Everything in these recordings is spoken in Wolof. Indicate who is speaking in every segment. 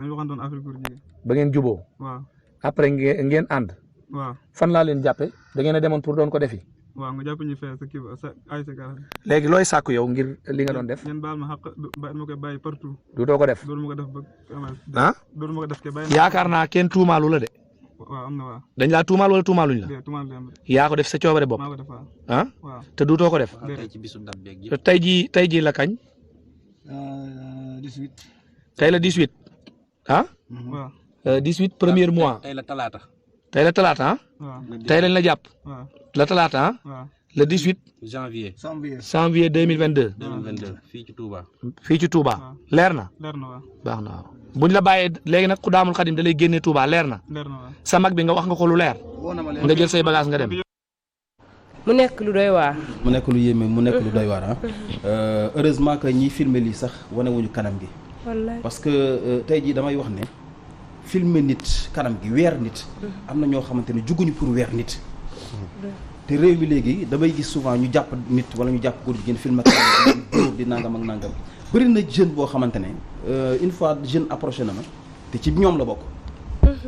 Speaker 1: dañu waxantoon affaire góor jigéen.
Speaker 2: ba ngeen juboo.
Speaker 1: waaw.
Speaker 2: après ngeen ànd.
Speaker 1: waaw.
Speaker 2: fan laa leen jàppe da ngeen a demoon pour doon ko defi.
Speaker 1: waaw nga jàpp ñu fee sa kii ba sa ay sa garab.
Speaker 2: léegi looy sàkku yow ngir li nga doon def.
Speaker 1: ngeen baal ma xaq ma koy bàyyi partout.
Speaker 2: du doo ko def.
Speaker 1: dootu ma ko def ba.
Speaker 2: ah.
Speaker 1: dootu ma ko def ke bàyyi.
Speaker 2: yaakaar naa kenn tuumaalu la de.
Speaker 1: waaw am na waaw.
Speaker 2: dañ laa tuumaal wala tuumaaluñ la.
Speaker 1: tuumaal bi am na.
Speaker 2: yaa ko def sa coobare bopp.
Speaker 1: maa ko def waaw.
Speaker 2: ah.
Speaker 1: waaw
Speaker 2: te duutoo ko def. tey jii la kañ.
Speaker 1: 18.
Speaker 2: tey la 18. ah.
Speaker 1: waaw.
Speaker 2: 18 premier mois.
Speaker 3: tey la talaata.
Speaker 2: tey la talaata ah.
Speaker 1: waaw.
Speaker 2: tey lañ la jàpp.
Speaker 1: waaw.
Speaker 2: la talaata ah.
Speaker 1: waaw.
Speaker 2: le 18
Speaker 3: janvier
Speaker 2: 2022.
Speaker 3: fii ci Touba.
Speaker 2: fii ci Touba. leer na.
Speaker 1: leer na waaw.
Speaker 2: baax na waaw buñ la bàyyee léegi nag ku daamul xadim da lay génnee Touba leer na.
Speaker 1: leer na waaw.
Speaker 2: sa mag bi nga wax nga ko lu leer. nga jël say bagage nga dem.
Speaker 4: mu nekk lu doy waar.
Speaker 3: mu nekk lu yéeme mu nekk lu doy waar ah. heureusement que ñiy filmer lii sax wane wuñu kanam gi.
Speaker 4: wallaay
Speaker 3: parce que tey jii damay wax ne filmer nit kanam gi weer nit. am na ñoo xamante ne juguñu pour weer nit. te réew mi léegi damay gis souvent ñu jàpp nit wala ñu jàpp góor jigéen filmer kanam gi di nangam ak nangam bëri na jeune boo xamante ne une fois jeune approché na ma te ci ñoom la bokk.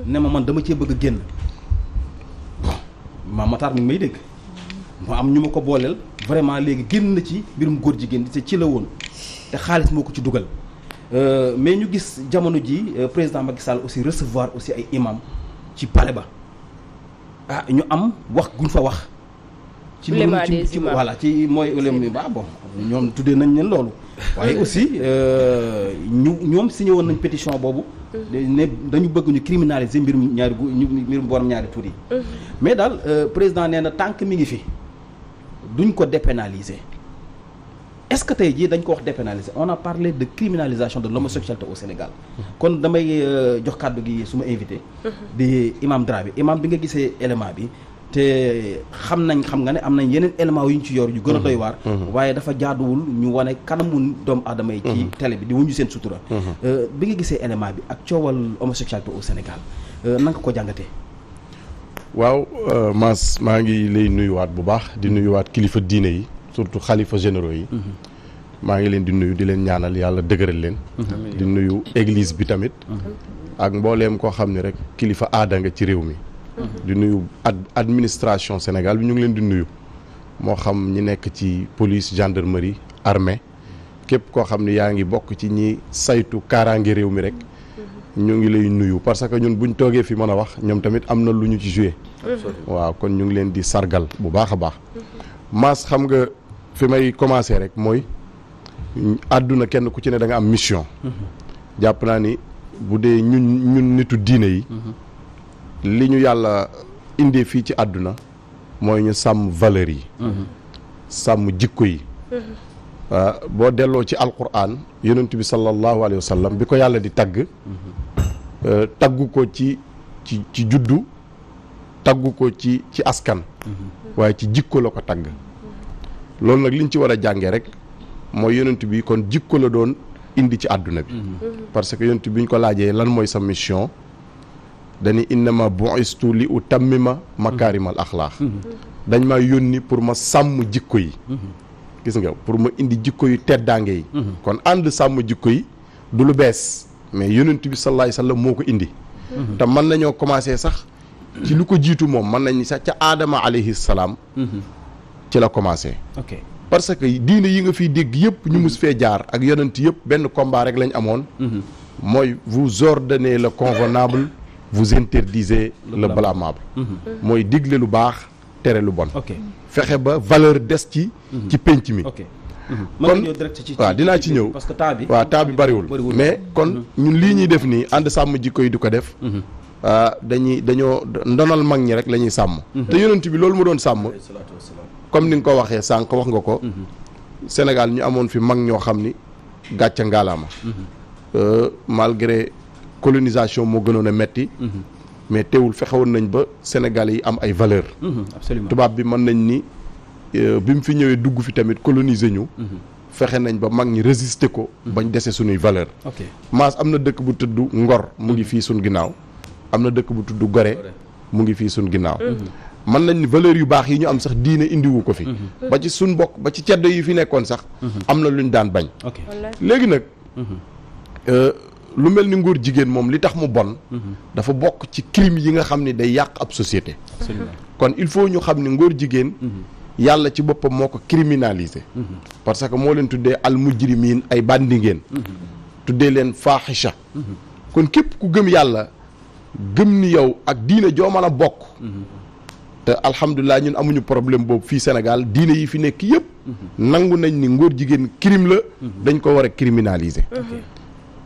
Speaker 3: ne ma man dama cee bëgg a génn. bon Mame Matar mi ngi may dégg. mu am ñu ma ko booleel vraiment léegi génn na ci mbirum góor jigéen te ci la woon te xaalis moo ko ci dugal mais ñu gis jamono ji président Macky Sall aussi recevoir aussi ay imam ci palais ba ah ñu am wax guñ fa wax. ci voilà ci mooy ulema ba bon ñoom tuddee nañ leen loolu. waaye aussi ñoom signé woon nañ pétition boobu. ne dañu bëgg ñu criminaliser mbirum borom ñaari tur yi. mais daal président nee na tant que mi ngi fi. duñ ko dépénaliser est-ce que tey jii dañ ko wax dépénaliser on a parlé de criminalisation de l'homosexualité au Sénégal kon damay jox kàddu gi suma invité di imam Dramé imam bi nga gisee élément bi te xam nga ne am nañ yeneen élément yu ñu ci yor yu gën a doy waar waaye dafa jaaduwul ñu wane kanamu doomu aadama yi ci télé bi di wuñu seen sutura bi nga gisee élément bi ak coowal homosexualité au Sénégal nanga ko jàngatee.
Speaker 5: waaw Mass maa ngi lay nuyuwaat bu baax di nuyuwaat kilifa diine yi surtout xalifa généraux yi maa ngi leen di nuyu di leen ñaanal yàlla dëgëral leen di nuyu église bi tamit ak mbooleem koo xam ne rek kilifa aada nga ci réew mi di nuyu administration Sénégal bi ñu ngi leen di nuyu moo xam ñi nekk ci police gendarmerie armée képp koo xam ne yaa ngi bokk ci ñi saytu kaaraange réew mi rek ñu ngi lay nuyu parce que ñun buñ toogee fi mën a wax ñoom tamit am na lu ñu ci joué waaw kon ñu ngi leen di sargal bu baax a baax Mass xam nga fi may commencé rek mooy àdduna kenn ku ci ne da nga am mission jàpp naa ni bu dee ñun nitu diine yi li ñu yàlla indee fii ci àdduna mooy ñu sàmm valeur yi sàmm jikko yi boo delloo ci alquran yonent bi sallallahu alayhi wa sallam bi ko yàlla di tagg taggu ko ci juddu taggu ko ci askan waaye ci jikko la ko tagg loolu nag liñ ci war a jàngee rek mooy yonent bi kon jikko la doon indi ci àdduna bi parce que yonent bi ñu ko laajee lan mooy sa mission dañu innama bu'istu li utammima makaarimal axlaaq dañ ma yónni pour ma sàmm jikko yi gis nga pour ma indi jikko yu teddaange yi kon ànd sàmm jikko yi du lu bees mais yonent bi sallallahu alayhi wasallam moo ko indi te mën nañoo commencé sax ci lu ko jiitu moom mën nañ sax ca aadama alayhi salaam ci la commencé parce que diine yi nga fiy dégg yëpp ñu mus fee jaar ak yonent yëpp benn combat rek lañ amoon mooy vous ordonnez le convenable vous interdisez le blâmable mooy digle lu baax tere lu bon fexe ba valeur des ci pénc mi kon waaw dinaa ci ñëw
Speaker 3: parce que temps bi
Speaker 5: waaw temps bi bariwul mais kon ñun lii ñuy def nii ànd sàmm jikko yi di ko def dañoo ndonal mag ñi rek la ñuy sàmm te yonent bi loolu mu doon sàmm comme ni nga ko waxee sànq wax nga ko Sénégal ñu amoon fi mag ñoo xam ni gàcca ngaalaama malgré colonisation moo gënoon a metti mais teewul fexewoon nañ ba Sénégalais yi am ay valeur
Speaker 3: absolument
Speaker 5: tubaab bi mën nañ ni bi mu fi ñëwee dugg fi tamit coloniser ñu fexe nañ ba mag ñi résister ko bañ dese suñuy valeur Mass am na dëkk bu tudd Ngor mu ngi fii suñ ginnaaw am na dëkk bu tudd Gorée mu ngi fii suñ ginnaaw mën nañ ni valeur yu baax yi ñu am sax diine indiwu ko fi ba ci suñ bokk ba ci ceddo yi fi nekkoon sax am na luñ daan bañ léegi nag lu mel ni ngóor jigéen moom li tax mu bon dafa bokk ci crime yi nga xam ne day yàq ab société kon il faut ñu xam ne ngóor jigéen yàlla ci boppam moo ko criminaliser parce que moo leen tuddee al mujrimiin ay bandi ngeen tuddee leen faaxisha kon képp ku gëm yàlla gëm ni yow ak diine joo mën a bokk te alhamdulilah ñun amuñu problème boobu fii Sénégal diine yi fi nekk yëpp nangu nañ ni ngóor jigéen crime la dañ ko war a criminaliser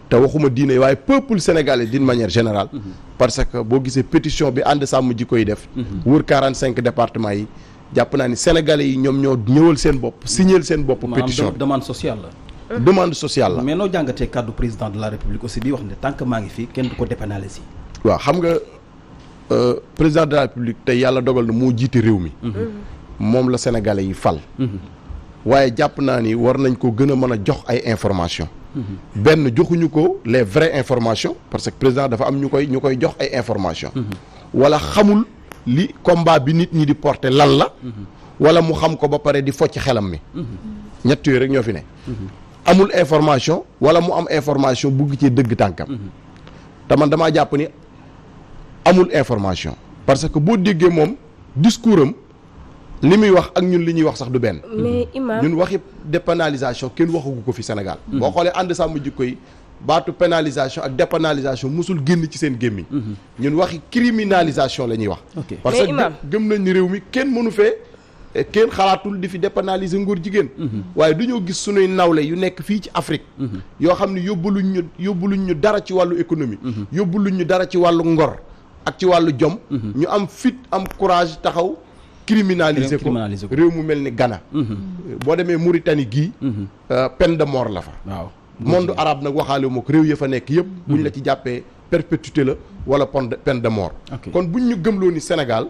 Speaker 5: te waxuma diine yi waaye peuple sénégalais d'une manière générale parce que boo gisee pétition bi ànd sàmm jikko yi def wër 45 départements yi jàpp naa ni sénégalais yi ñoom ñoo ñëwal seen bopp signéel seen bopp pétition bi
Speaker 3: demande sociale la
Speaker 5: demande sociale la
Speaker 3: mais noo jàngatee kàddu président de la république aussi bi wax ne tant que maa ngi fii kenn du ko dépénaliser
Speaker 5: waaw xam nga président de la république tey yàlla dogal na moo jiite réew mi moom la sénégalais yi fal waaye jàpp naa ni war nañ ko gën a mën a jox ay information benn joxuñu ko les vraies informations parce que président dafa am ñu koy jox ay information wala xamul li combat bi nit ñi di porter lan la wala mu xam ko ba pare di focc xelam mi ñett yooyu rek ñoo fi ne amul information wala mu am information bugg ci dëgg tànkam te man damaa jàpp ni amul information parce que boo déggee moom discours am li muy wax ak ñun li ñuy wax sax du benn
Speaker 4: mais imam
Speaker 5: ñun waxi dépénalisation kenn waxagu ko fi Sénégal boo xoolee ànd sàmm jikko yi baatu pénalisation ak dépénalisation musul génn ci seen gémmiñ ñun waxi criminalisation la ñuy wax parce que gëm nañ ni réew mi kenn mënu fee kenn xalaatul di fi dépénaliser ngóor jigéen waaye duñoo gis sunuy nawle yu nekk fii ci Afrique yoo xam ne yóbbuluñ ñu dara ci wàllu économie yóbbuluñ ñu dara ci wàllu ngor ak ci wàllu jom ñu am fit am courage taxaw criminaliser ko réew mu mel ni Ghana boo demee Mauritanie gii peine de mort la fa waaw monde arabe nag waxaale moo ko réew ya fa nekk yëpp buñ la ci jàppee perpétuité la wala peine de mort kon buñ ñu gëmloo ni Sénégal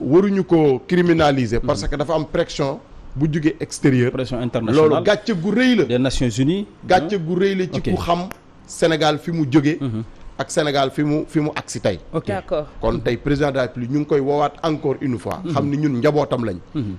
Speaker 5: waruñu ko criminaliser parce que dafa am pression bu jógee extérieur
Speaker 3: pression internationale
Speaker 5: loolu gàcce gu rëy la
Speaker 3: des Nations Unies
Speaker 5: gàcce gu rëy la ci ku xam Sénégal fi mu jóge ak Sénégal fi mu agsi tey
Speaker 4: d'accord
Speaker 5: kon tey président de la République ñu ngi koy woowaat encore une fois xam ni ñun njabootam lañ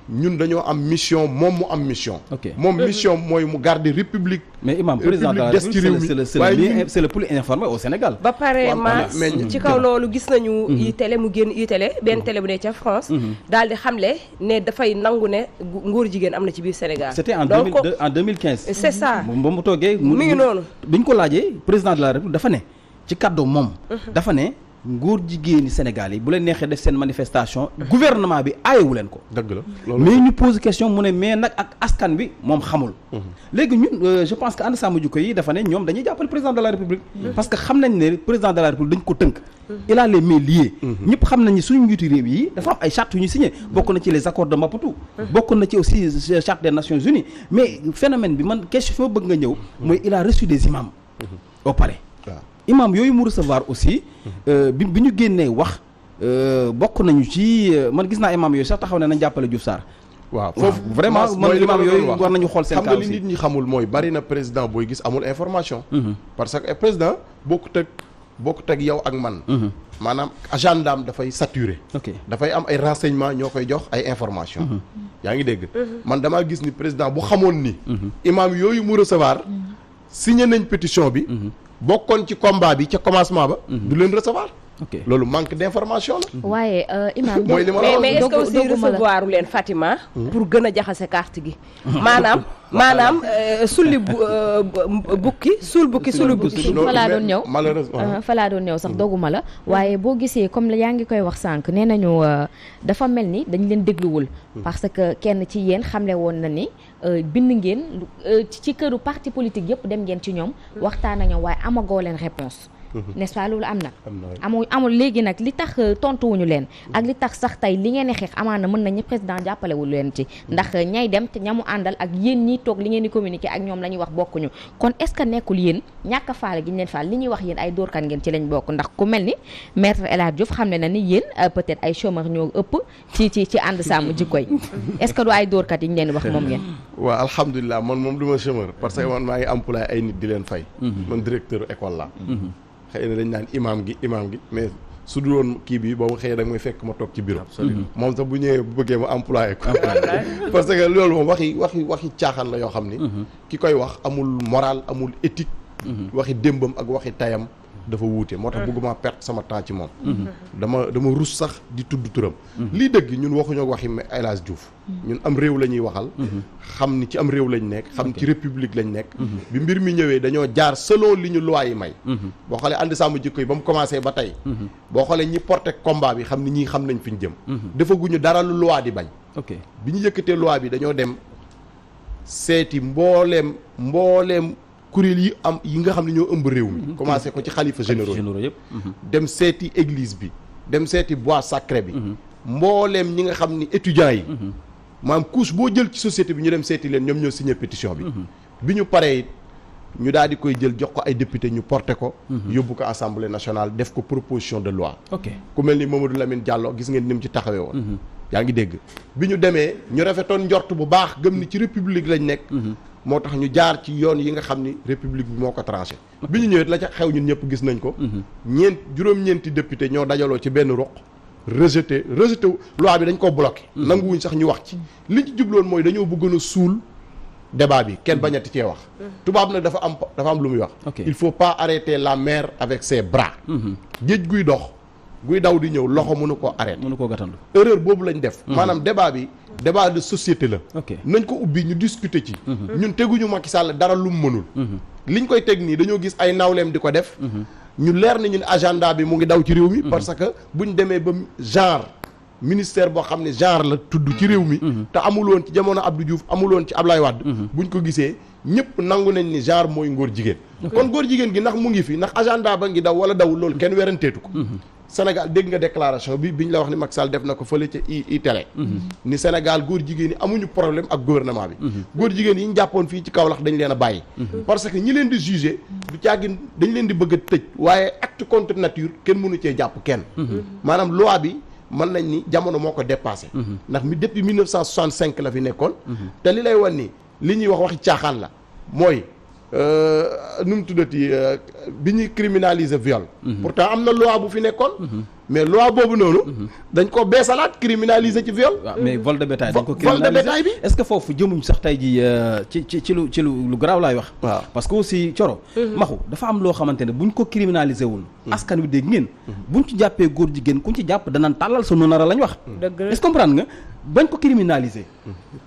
Speaker 5: ñun dañoo am mission moom mu am mission moom mission mooy mu garder république
Speaker 3: mais imam président de la République c'est le plus informé au Sénégal
Speaker 4: ba pare ma ci kaw loolu gis nañu yi télé mu génn yi télé benn télé bu ne ca France daal di xamle ne dafay nangu ne ngóor jigéen am na ci biir Sénégal
Speaker 3: c'était en 2015
Speaker 4: c'est ça
Speaker 3: ba mu toogee
Speaker 4: mi ngi noonu
Speaker 3: bi ñu ko laajee président de la République dafa ne ci kàddu moom dafa ne ngóor jigéeni Sénégal yi bu leen neexee def seen manifestation gouvernement bi aayewu leen ko
Speaker 5: dëgg la
Speaker 3: mais ñu pose question mu ne mais nag ak askan bi moom xamul léegi ñun je pense que ànd sàmm jikko yi dafa ne ñoom dañuy jàppale président de la République parce que xam nañ ne président de la République dañ ko tënk il a les mains liées ñëpp xam nañ ni suñu njiitu réew yi dafa am ay chartes yu ñu signé bokk na ci les accords de Maputo bokk na ci aussi charte des Nations Unies mais phénomène bi man question fi ma bëgg nga ñëw mooy il a reçu des imams au palais imam yooyu mu recevoir aussi bi ñu génnee wax bokk nañu ci man gis naa imam yooyu sax taxaw ne nañ jàppale Diouf Sarr
Speaker 5: waaw foofu
Speaker 3: vraiment man imam yooyu war nañu xool seen
Speaker 5: xam nga li nit ñi xamul mooy bari na président booy gis amul information parce que président bokkut ak yow ak man maanaam agendaam dafay saturé dafay am ay renseignements ñoo koy jox ay information yaa ngi dégg man damaa gis ni président bu xamoon ni imam yooyu mu recevoir signé nañ pétition bi bokkoon ci combat bi ca commencement ba du leen recevoir loolu manque d'information la
Speaker 4: waaye imam mooy li ma la mais est-ce que aussi recevoir leen Fatima pour gën a jaxase carte gi maanaam sulli bukki sul bukki
Speaker 6: fa laa doon ñëw malheureusement fa laa doon ñëw sax doguma la waaye boo gisee comme la yaa ngi koy wax sànq nee nañu dafa mel ni dañ leen dégluwul parce que kenn ci yéen xamle woon na ni bind ngeen ci këru parti politique yëpp dem ngeen ci ñoom waxtaan ak ñoom waaye amagoo leen réponse n'est-ce pas loolu am na amul léegi nag li tax tontuwuñu leen ak li tax sax tey li ngeen di xeex amaana mën nañu président jàppalewul leen ci ndax ñay dem te ñamu àndal ak yéen ñi toog li ngeen di communiquer ak ñoom la ñuy wax bokkuñu kon est-ce que nekkul yéen ñàkk a faale gi ñu leen faal li ñuy wax yéen ay dóorkan ngeen ci lañ bokk ndax ku mel ni maître El Hadj Diouf xam ne na ni yéen peut-être ay chômeur ñoo ëpp ci ànd sàmm jikko yi est-ce que du ay dóorkat yi ñu leen di wax moom ngeen
Speaker 5: waaw alhamdulilah man moom du ma chômeur parce que man maa ngi employé ay nit di leen fay man directeur école la xëy na dañ naan imam gi mais su dul woon kii bi boobu xëy na mooy fekk ma toog ci bureau moom sax bu ñëwee bu bëggee ma employé ko parce que loolu moom waxi caaxaan la yoo xam ni ki koy wax amul moral amul éthique waxi démbam ak waxi tayam dafa wuute moo tax bëgguma perte sama temps ci moom dama rus sax di tudd turam lii dëgg ñun waxuñoo waxi El Hadj Diouf ñun am réew la ñuy waxal xam ni ci am réew lañ nekk xam ci république lañ nekk bi mbir mi ñëwee dañoo jaar selon li ñu loi yi may boo xoolee ànd sàmm jikko yi ba mu commencé ba tey boo xoolee ñi porté combat bi xam ni ñii xam nañ fi ñu jëm defaguñu dara lu loi di bañ bi ñu yëkkatee loi bi dañoo dem seeti mbooleem kuréel yi am yi nga xam ne ñoo ëmb réew mi commencé ko ci xalifa généraux yëpp dem seeti église bi dem seeti bois sacré bi mbooleem ñi nga xam ni étudiants yi maanaam couche boo jël ci société bi ñu dem seeti leen ñoom ñoo signé pétition bi ñu paree it ñu daal di koy jël jox ko ay député ñu porté ko yóbbu ko assemblée nationale def ko proposition de loi ku mel ni Mamadou Lamine Diallo gis ngeen ni mu ci taxawee woon yaa ngi dégg bi ñu demee ñu rafetoon njort bu baax gëm ni ci république lañ nekk moo tax ñu jaar ci yoon yi nga xam ni république bi moo ko tranché bi ñu ñëwee la ca xew ñun ñëpp gis nañ ko juróom-ñeenti député ñoo dajaloo ci benn ruq rejeté loi bi dañ ko bloqué nanguwuñ sax ñu wax ci liñ ci jubloon mooy dañoo bëggoon a suul débat bi kenn bañati cee wax tubaab nag dafa am lu muy wax il faut pas arrêter la mer avec ses bras géej guy dox guy daw di ñëw loxo mënu koo arrêté mënu koo gàttandu erreur boobu lañ def maanaam débat bi débat de société la nañ ko ubbi ñu discuter ci ñun teguñu Macky Sall dara lu mu mënul liñ koy teg nii dañoo gis ay nawleem di ko def ñu leer ni ñun agenda bi mu ngi daw ci réew mi parce que buñ demee ba genre ministère boo xam ne genre la tudd ci réew mi te amul woon ci jamono Abdou Diouf amul woon ci Ablaye Wade buñ ko gisee ñëpp nangu nañ ni genre mooy ngóor jigéen kon góor jigéen gi ndax mu ngi fi ndax agenda ba ngi daw wala dawul loolu kenn weranteetu ko Sénégal dégg nga déclaration biñ la wax ni Macky Sall def na ko fële ca i télé ni Sénégal góor jigéen yi amuñu problème ak gouvernement bi góor jigéen yi ñu jàppoon fii ci Kaolack dañ leen a bàyyi parce que ñi leen di jugé du caagin dañ leen di bëgg a tëj waaye acte contre nature kenn mënu cee jàpp kenn maanaam loi bi mën nañ ni jamono moo ko dépassé ndax mi depuis 1965 la fi nekkoon te li lay wan ni li ñuy wax waxi caaxaan la mooy nu mu tuddati bi ñuy criminaliser viol pourtant am na loi bu fi nekkoon mais loi boobu noonu dañ ko beesalaat criminaliser ci viol
Speaker 3: mais vol de bétail dañ ko criminaliser
Speaker 5: vol de bétail bi
Speaker 3: est-ce que foofu jëmuñ sax tey ji ci lu garaaw laay wax
Speaker 5: waaw
Speaker 3: parce que aussi Coro maxu dafa am loo xamante ne buñ ko criminaliser wul askan wi dégg ngeen buñ ci jàppee góor jigéen kuñ ci jàpp danaan tàllal sa nonara lañ wax est-ce que comprendre nga bañ ko criminaliser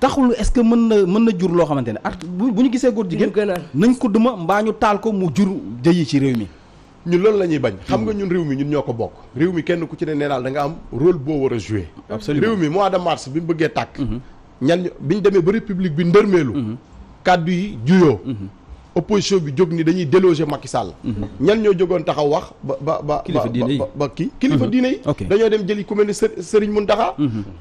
Speaker 3: taxul est-ce que mën na jur loo xamante ne art bu ñu gisee góor jigéen nañ ko duma mbaa ñu taal ko mu jur jëyi ci réew mi
Speaker 5: ñun loolu la ñuy bañ xam nga ñun réew mi ñun ñoo ko bokk réew mi kenn ku ci ne nee daal da nga am rôle boo war a jouer
Speaker 3: absolument
Speaker 5: réew mi mois de mars bi mu bëggee tàkk biñ demee ba république bi ndërmeelu kàddu yi juyoo opposition bi jóg ni dañuy déloger Macky Sall ñan ñoo jógoon taxaw wax ba kilifa diine yi dañoo dem jëli ku mel ni Serigne Mountakha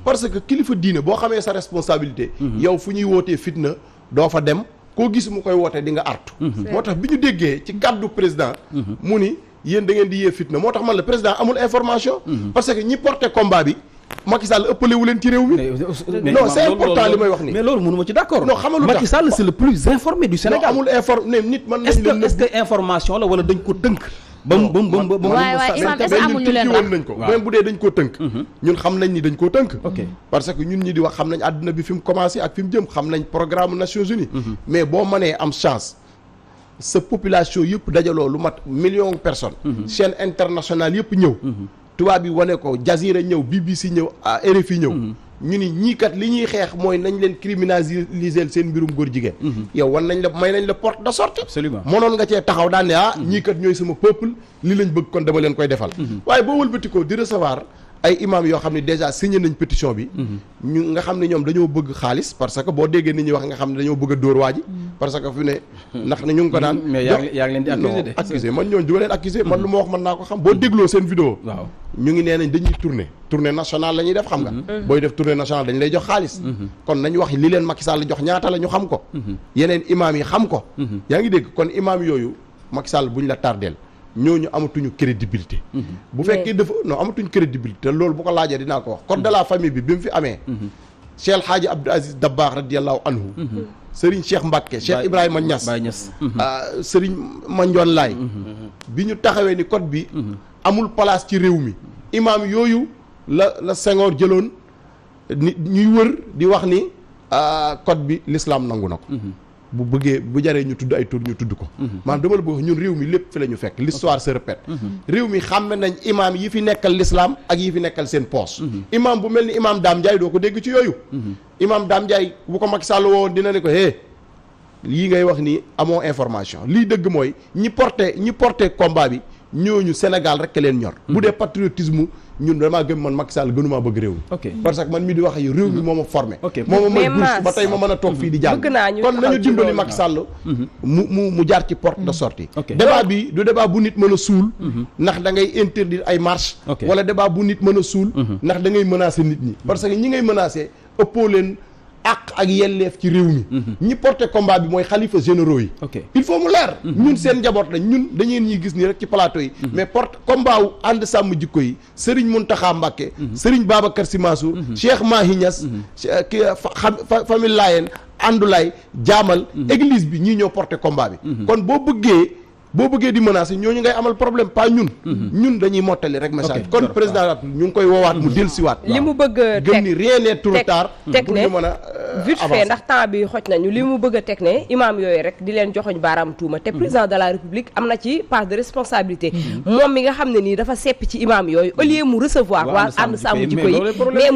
Speaker 5: parce que kilifa diine boo xamee sa responsabilité yow fu ñuy wootee fitna doo fa dem koo gis mu koy woote di nga artu moo tax bi ñu déggee ci kàddu président mu ni yéen da ngeen di yee fitna moo tax man la président amul information parce que ñi porté combat bi Macky Sall ëppale wu leen ci réew mi non c'est important li may wax ni
Speaker 3: mais loolu mënu ma ci d'accord
Speaker 5: non xamalu
Speaker 3: Macky Sall c'est le plus informé du Sénégal
Speaker 5: amul informé nit man nañ leen
Speaker 3: est-ce que information la wala dañ ko tënk
Speaker 6: waaye imam est-ce que amul ñu leen
Speaker 5: woon nañ ko même bu dee dañ koo tënk ñun xam nañ ni dañ koo tënk parce que ñun ñi di wax xam nañ àdduna bi fi mu commencé ak fi mu jëm xam nañ programme Nations Unies mais boo mënee am chance sa population yëpp dajaloo lu mat million de personnes chaîne internationale yëpp ñëw tubaab bi wane ko Jazira ñëw BBC ñëw RFI ñëw ñu ni ñii kat li ñuy xeex mooy nañ leen criminaliser seen mbirum góor jigéen yow wan nañ la may nañ la porte de sortie
Speaker 3: absolument
Speaker 5: mënoon nga cee taxaw daan ne ñii kat ñooy sama peuple li lañ bëgg kon dama leen koy defal waaye boo wëlbati ko di recevoir ay imam yoo xam ne déjà signé nañ pétition bi ñu nga xam ne ñoom dañoo bëgg xaalis parce que boo déggee nit ñi wax nga xam ne dañoo bëgg a dóor waa ji parce que fi ne ndax ne ñu ngi ko naan
Speaker 3: mais yaa ngi leen di accuser de
Speaker 5: accusé man ñooñu du ma leen accusé man lu ma wax mën naa ko xam boo dégloo seen vidéo
Speaker 3: waaw
Speaker 5: ñu ngi nee nañ dañuy tournée nationale la ñuy def xam nga booy def tournée nationale dañ lay jox xaalis kon nañ wax li leen Macky Sall jox ñaata la ñu xam ko yeneen imam yi xam ko yaa ngi dégg kon imam yooyu Macky Sall buñ la tardeel ñooñu amatuñu crédibilité bu fekkee dafa non amatuñu crédibilité loolu bu ko laajee dinaa ko wax code de la famille bi mu fi amee Cheikh Hadji Abdou Aziz Dabakh radiallahu anhu Serigne Cheikh Mbacké Cheikh Ibrahima Niass Serigne Mandione Laye bi ñu taxawee ni code bi amul place ci réew mi imam yooyu la Senghor jëloon ni ñuy wër di wax ni code bi l'islam nangu na ko bu bëggee bu jaree ñu tudd ay tur ñu tudd ko maanaam dama la bëgg ñun réew mi lépp fi la ñu fekk l'histoire se répète réew mi xàmme nañ imam yi fi nekkal l'islam ak yi fi nekkal seen poche imam bu mel ni imam Dame Ndiaye doo ko dégg ci yooyu imam Dame Ndiaye bu ko Macky Sall woowoon dina ne ko lii ngay wax nii amoo information lii dëgg mooy ñi porté combat bi ñooñu Sénégal rek leen ñor bu dee patriotisme ñun damaa gëm man Macky Sall gënumaa bëgg réew mi parce que man mi di wax yi réew mi moo ma formé moo ma may bourse ba tey ma mën a toog fii di jàng kon nañu dimbali Macky Sall mu jaar ci porte de sortie débat bi du débat bu nit mën a suul ndax da ngay interdire ay marche wala débat bu nit mën a suul ndax da ngay menacer nit ñi parce que ñi ngay menacer ëppoo leen àq ak yelleef ci réew mi ñi porté combat bi mooy xalifa généraux yi il faut mu leer ñun seen njaboot lañ ñun dañeen ñuy gis nii rek ci plateau yi mais porte combat wu ànd sàmm jikko yi Serigne Mountakha Mbacké Serigne Babacar Sy Mansour Cheikh Mahi Niass famille Layène Andoulaye Jaamal église bi ñii ñoo porté combat bi kon boo bëggee di menacer ñooñu ngay amal problème pas ñun dañuy mottali rek message kon président ñu ngi koy woowaat mu dellusiwaat
Speaker 4: li mu bëgg
Speaker 5: gëm ni rien n'est trop tard
Speaker 4: teg
Speaker 5: pour
Speaker 4: ne
Speaker 5: ñu mën a
Speaker 4: vite fait ndax temps bi xoj nañu li mu bëgg a teg ne imam yooyu rek di leen joxoñ baaraam tuuma te président de la république am na ci part de responsabilité moom mi nga xam ne nii dafa sepp ci imam yooyu au lieu mu recevoir waa ànd sàmm jikko yi mais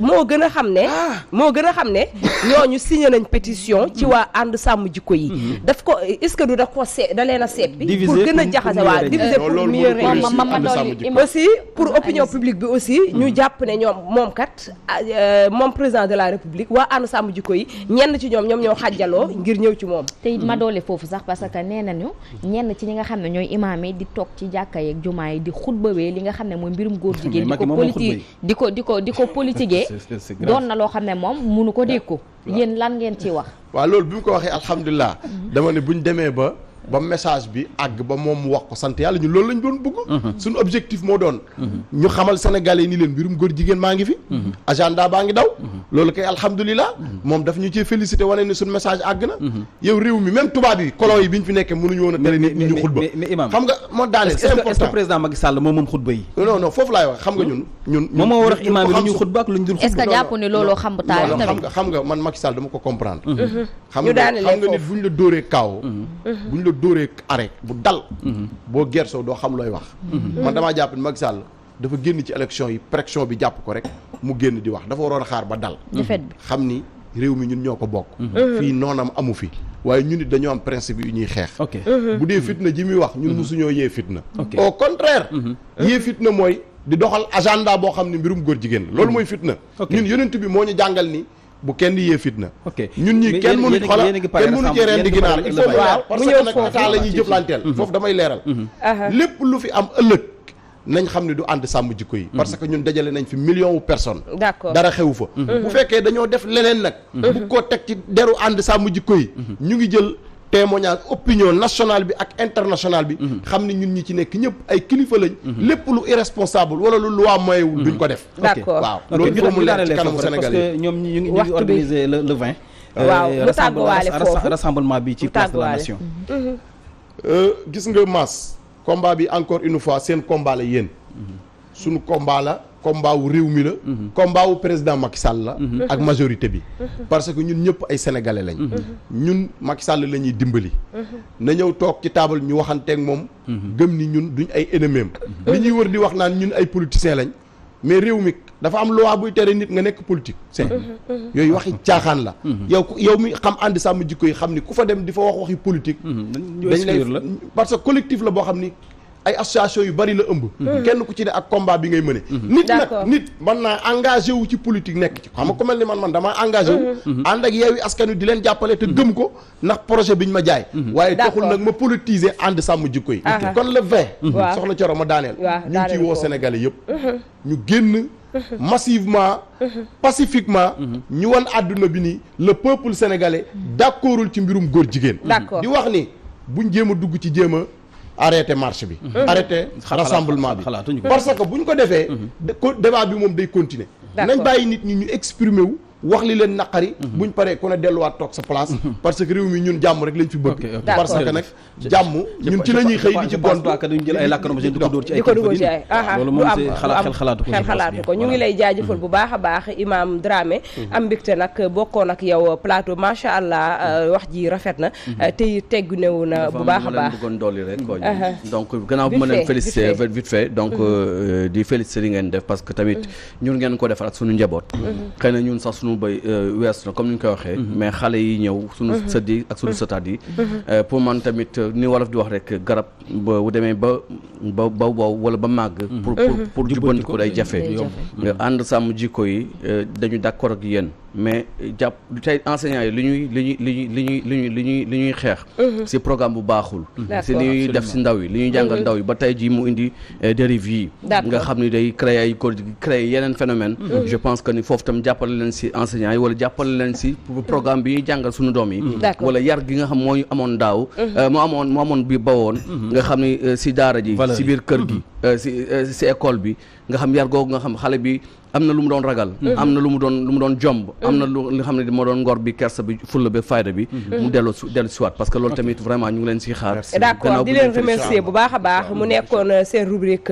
Speaker 4: moo gën a xam ne ñooñu signé nañ pétition ci waa ànd sàmm jikko yi daf ko est-ce que du daf ko da leen a seppi pour gën a jaxase waa diviser pour mieux régner aussi pour opinion publique bi aussi ñu jàpp ne ñoom moom kat moom président de la république waa ànd sàmm jikko yi ñenn ci ñoom ñoo xàjjaloo ngir ñëw ci moom
Speaker 6: te it ma doole foofu sax parce que nee nañu ñenn ci ñi nga xam ne ñooy imaam yi di toog ci jàkka yeeg jumaa yi di xutbawee li nga xam ne mooy mbirum góor jigéen di ko politiquer doon na loo xam ne moom munu ko dégg ko yéen lan ngeen ci wax
Speaker 5: waaw loolu bi mu ko waxee alhamdulilah dama ne buñ demee ba message bi àgg ba moom mu wax ko sant yàlla ñu loolu lañ doon bëgg suñu objectif moo doon ñu xamal sénégalais ni leen mbirum góor jigéen maa ngi fi agenda baa ngi daw loolu kay alhamdulilah moom daf ñu cee félicité wane ni suñu message àgg na yow réew mi même tubaab yi colon yi bi ñu fi nekkee mënuñu woon a tere nit ñi ñu xutba
Speaker 3: mais imam
Speaker 5: xam nga moo daaneel c'est important
Speaker 3: est-ce que président Macky Sall moom xutba yi
Speaker 5: non foofu laay wax xam nga ñun
Speaker 3: moom moo war a imaam yi lu ñuy xutba ak lu ñu dul xutba
Speaker 6: est-ce que jàpp ni looloo xam bu taal
Speaker 5: xam nga man Macky Sall dama ko comprendre xam nga nit buñ la dóoree kaaw buñ la dóoree arrêt bu dal boo gersoo doo xam looy wax man damaa jàpp ni Macky Sall dafa génn ci élection yi pression bi jàpp ko rek mu génn di wax dafa waroon a xaar ba dal xam ni réew mi ñun ñoo ko bokk fii noonam amu fi waaye ñun it dañoo am principe yu ñuy xeex bu dee fitna ji muy wax ñun mosuñoo yee fitna au contraire yee fitna mooy di doxal agenda boo xam ne mbirum góor jigéen la loolu mooy fitna ñun yonent bi moo ñu jàngal ni bu kenn yee fitna ñun ñi kenn mënu xoolal kenn mënu cee rendi ginaar il faut parce que nag état la ñuy jëflanteel foofu damay leeral lépp lu fi am ëllëg nañ xam ne du ànd sàmm jikko yi parce que ñun dajale nañ fi million wu personnes dara xewu fa bu fekkee dañoo def leneen nag bu ko teg ci deru ànd sàmm jikko yi ñu ngi jël témoignage opinion nationale bi ak internationale bi xam ne ñun ñi ci nekk ñëpp ay kilifa lañ lépp lu irresponsable wala lu loi mayewul duñ ko def waaw loolu foo mu leer ci kanamu Sénégal yi
Speaker 3: parce que ñoom ñu ngi organiser le 20
Speaker 4: waaw mu tàgguwaale foofu
Speaker 3: rassemblement bi ci place de la nation
Speaker 5: gis nga Mass combat bi encore une fois seen combat la yéen suñu combat la combat wu réew mi la combat wu président Macky Sall la ak majorité bi parce que ñun ñëpp ay sénégalais lañ ñun Macky Sall la ñuy dimbali na ñëw toog ci table ñu waxanteeg moom gëm ni ñun duñ ay ennemis li ñuy wër di wax naan ñun ay politiciens lañ mais réew mi dafa am loi buy tere nit nga nekk politique c'est yooyu waxi caaxaan la yow mi xam ànd sàmm jikko yi xam ni ku fa dem di fa wax waxi politique dañ lay parce que collectif la boo xam ni ay association yu bari la ëmb kenn ku ci ne ak combat bi ngay mëne nit nag nit man naa engagé wu ci politique nekk ci xam nga ku mel ni man damaa engagé wu ànd ak Yewwi Askan Wi di leen jàppale te gëm ko ndax projet bi ñu ma jaay waaye taxul nag ma politiser ànd sàmm jikko yi kon le 20 soxna Thioro ma daaneel ñu ngi ciy woo sénégalais yëpp ñu génn massivement pacifiquement ñu wan àdduna bi ni le peuple sénégalais d'accordul ci mbirum góor jigéen di wax ni buñ jéem a dugg ci jéem a arrêté marche bi arrêté rassemblement bi parce que buñ ko defee débat bi moom day continuer nañ bàyyi nit ñi ñu exprimer wu wax li leen naqari buñ paree ku ne delluwaat toog sa place parce que réew mi ñun jàmm rek lañ fi bëgg parce que nag jàmm ñun ci la ñuy xëy di ci gont
Speaker 3: duñ jël ay lacrymogène
Speaker 4: di ko dugal ci ay
Speaker 3: loolu moom xel
Speaker 4: xalaatu ko ñu ngi lay jaajëfal bu baax a baax Imam Dramé am mbégte nag bokkoon ak yow plateau macha allah wax ji rafet na te teggu newu na bu baax a baax
Speaker 7: bëggoon dolli rek ko donc gannaaw bu ma leen félicité vite fait donc di félicité li ngeen def parce que tamit ñun ngeen ko defal ak suñu njaboot xëy na ñun sax suñu bay wees na comme ni ñu koy waxee mais xale yi ñëw suñu sët yi ak suñu sëtaat yi pour man tamit ni wolof di wax rek garab bu demee ba wow wala ba màgg pour jubbanti ko day jafe ànd sàmm jikko yi dañu d'accord ak yéen mais jàpp tey enseignants yi li ñuy xeex si programme bu baaxul si li ñuy def si ndaw yi li ñuy jàngal ndaw yi ba tey jii mu indi dérive yi nga xam ni day créer ay créer yeneen phénomène je pense que ni foofu tam jàppale leen si enseignants yi wala jàppale leen si programme bi ñuy jàngal suñu doom yi wala yar gi nga xam mooy amoon daaw mu amoon bi bawoon nga xam ni si daara ji si biir kër gi si école bi nga xam yar googu nga xam xale bi am na lu mu doon ragal am na lu mu doon jomb am na lu nga xam ne moo doon ngor bi kersa bi fulla bi fayda bi mu dellu siwaat parce que loolu tamit vraiment ñu ngi leen siy xaar
Speaker 4: d'accord di leen remercier bu baax a baax mu nekkoon seen rubrique